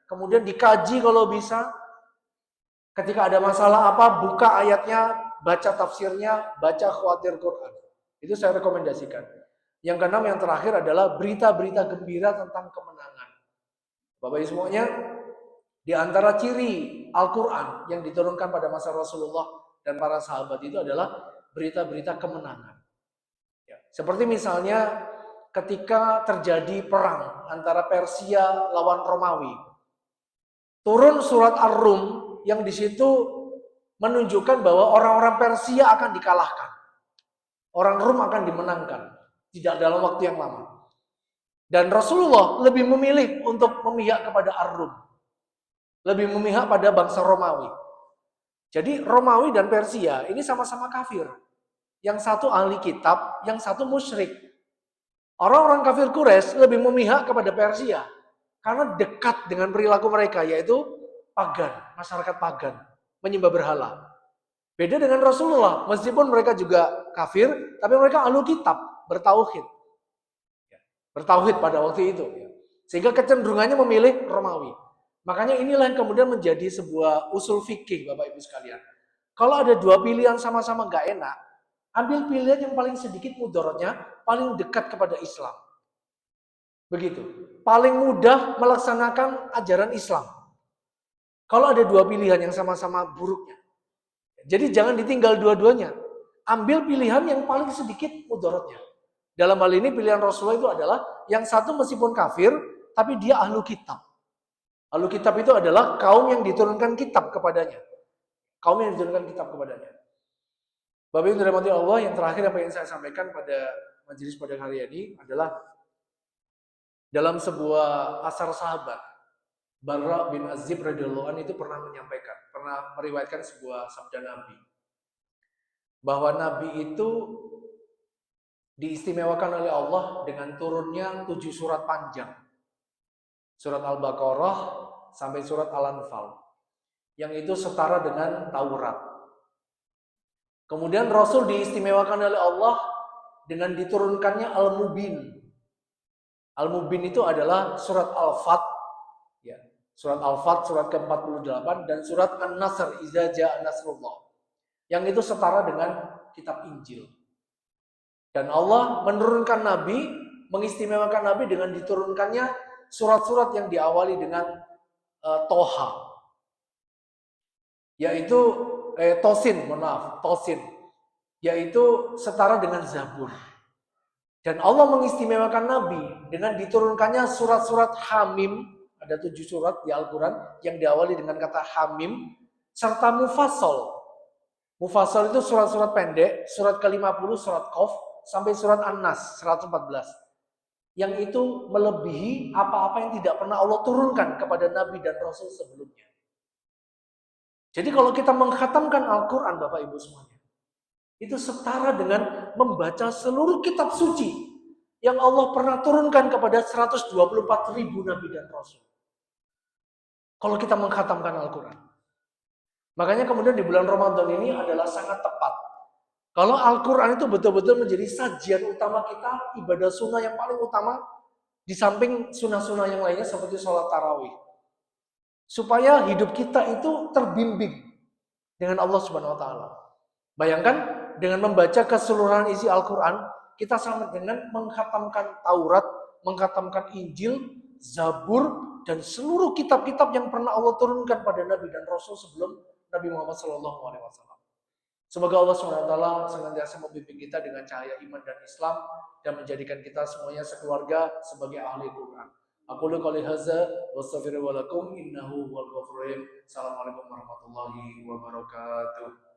kemudian dikaji kalau bisa. Ketika ada masalah apa, buka ayatnya, baca tafsirnya, baca khawatir Quran. Itu saya rekomendasikan. Yang keenam, yang terakhir adalah berita-berita gembira tentang kemenangan. Bapak Ibu semuanya, di antara ciri Al-Quran yang diturunkan pada masa Rasulullah dan para sahabat itu adalah berita-berita kemenangan. Ya, seperti misalnya ketika terjadi perang antara Persia lawan Romawi. Turun surat Ar-Rum yang di situ menunjukkan bahwa orang-orang Persia akan dikalahkan. Orang Rum akan dimenangkan. Tidak dalam waktu yang lama. Dan Rasulullah lebih memilih untuk memihak kepada Ar-Rum. Lebih memihak pada bangsa Romawi. Jadi Romawi dan Persia ini sama-sama kafir. Yang satu ahli kitab, yang satu musyrik. Orang-orang kafir Quraisy lebih memihak kepada Persia. Karena dekat dengan perilaku mereka, yaitu pagan, masyarakat pagan, menyembah berhala. Beda dengan Rasulullah, meskipun mereka juga kafir, tapi mereka ahli kitab, bertauhid. Bertauhid pada waktu itu. Sehingga kecenderungannya memilih Romawi. Makanya inilah yang kemudian menjadi sebuah usul fikih Bapak Ibu sekalian. Kalau ada dua pilihan sama-sama gak enak, ambil pilihan yang paling sedikit mudaratnya, paling dekat kepada Islam. Begitu. Paling mudah melaksanakan ajaran Islam. Kalau ada dua pilihan yang sama-sama buruknya. Jadi jangan ditinggal dua-duanya. Ambil pilihan yang paling sedikit mudaratnya. Dalam hal ini pilihan Rasulullah itu adalah yang satu meskipun kafir, tapi dia ahlu kitab. Ahlu kitab itu adalah kaum yang diturunkan kitab kepadanya. Kaum yang diturunkan kitab kepadanya. Bapak Ibu dirahmati Allah, yang terakhir apa yang saya sampaikan pada majelis pada hari ini adalah dalam sebuah asar sahabat, Barra bin Azib radhiyallahu anhu itu pernah menyampaikan, pernah meriwayatkan sebuah sabda Nabi. Bahwa Nabi itu diistimewakan oleh Allah dengan turunnya 7 surat panjang. Surat Al-Baqarah sampai surat Al-Anfal. Yang itu setara dengan Taurat. Kemudian Rasul diistimewakan oleh Allah dengan diturunkannya Al-Mubin. Al-Mubin itu adalah surat Al-Fat, ya. Surat Al-Fat, surat ke-48, dan surat An-Nasr, Iza Ja'a Nasrullah. Yang itu setara dengan kitab Injil. Dan Allah menurunkan Nabi, mengistimewakan Nabi dengan diturunkannya surat-surat yang diawali dengan Toha. Yaitu, Tosin, Tosin. Yaitu setara dengan Zabur. Dan Allah mengistimewakan Nabi dengan diturunkannya surat-surat Hamim, ada 7 surat di Al-Quran yang diawali dengan kata Hamim, serta Mufassal. Mufassal itu surat-surat pendek, surat ke-50, surat Qaf, sampai surat An-Nas, 114. Yang itu melebihi apa-apa yang tidak pernah Allah turunkan kepada Nabi dan Rasul sebelumnya. Jadi kalau kita mengkhatamkan Al-Quran Bapak Ibu semuanya, Itu setara dengan membaca seluruh kitab suci yang Allah pernah turunkan kepada 124.000 nabi dan rasul. Kalau kita mengkhatamkan Al-Quran. Makanya kemudian di bulan Ramadan ini adalah sangat tepat. Kalau Al-Quran itu betul-betul menjadi sajian utama kita, ibadah sunnah yang paling utama, di samping sunnah-sunnah yang lainnya seperti sholat tarawih. Supaya hidup kita itu terbimbing dengan Allah Subhanahu wa taala. Bayangkan dengan membaca keseluruhan isi Al-Quran, kita sama dengan menghatamkan Taurat, menghatamkan Injil, Zabur, dan seluruh kitab-kitab yang pernah Allah turunkan pada Nabi dan Rasul sebelum Nabi Muhammad SAW. Semoga Allah SWT senantiasa membimbing kita dengan cahaya iman dan Islam dan menjadikan kita semuanya sekeluarga sebagai ahli Quran. Aku qouli hadza wa astaghfiru lakum innahu huwal ghafurur rahim. Assalamualaikum warahmatullahi wabarakatuh.